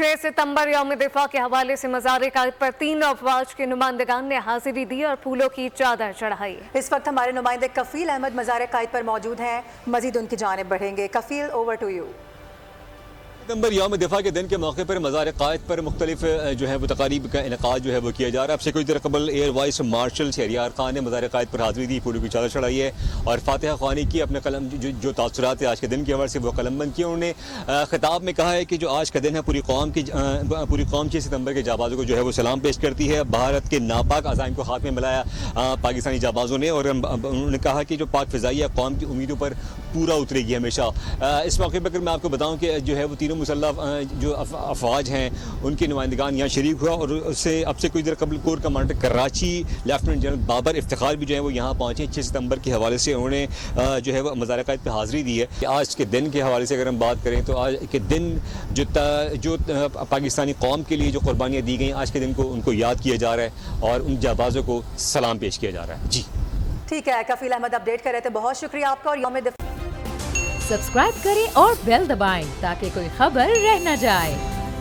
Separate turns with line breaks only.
6 सितंबर यौम दिफा के हवाले से मज़ार-ए-कायद पर 3 अफवाज के नुमाइंदगान ने हाजिरी दी और फूलों की चादर चढ़ाई।
इस वक्त हमारे नुमाइंदे कफील अहमद मज़ार-ए-कायद पर मौजूद हैं, मजीद उनकी जानिब बढ़ेंगे। कफील, ओवर टू यू।
सितंबर यौम दिफा के दिन के मौके पर मज़ार-ए-कायद पर मुख्तलिफ जो है वो तकारीब का इनेकाद जो है वो किया जा रहा है। अब से कुछ देर कबल air vice marshal Shehryar Khan ने मज़ार-ए-कायद पर हाजिरी दी, फूलों की चादर चढ़ाई है और फातिहा ख्वानी की। अपने कलम जो तासुरात है आज के दिन के हवाले से वो कलमबंद किए। उन्होंने खिताब में कहा है कि जो आज का दिन है पूरी कौम 6 सितंबर के जाबाजों को जो है वो सलाम पेश करती है। भारत के नापाक अज़ाइम को हाथ में मिलाया पाकिस्तानी जाबाजों ने और उन्होंने कहा कि जो पाक फ़िज़ाइया कौम की उम्मीदों पर पूरा उतरेगी हमेशा। इस मौके पर मैं आपको बताऊँ कि जो है वो तीनों मुसल्लह जो अफवाज हैं उनके नुमाइंदगान यहाँ शरीक हुआ और उससे अब से कुछ देर कबल corps commander Karachi lieutenant general Babar Iftikhar भी जो है वो यहाँ पहुँचे। 6 सितंबर के हवाले से उन्होंने जो है वो मज़ार-ए-कायद पर हाज़िरी दी है। आज के दिन के हवाले से अगर हम बात करें तो आज के दिन जो पाकिस्तानी कौम के लिए जो कुर्बानियाँ दी गई आज के दिन को उनको याद किया जा रहा है और उन जाबाजों को सलाम पेश किया जा रहा है। जी
ठीक है, कफील अहमद अपडेट कर रहे थे, बहुत शुक्रिया आपका। और यौम
सब्सक्राइब करें और बेल दबाएं ताकि कोई खबर रह न जाए।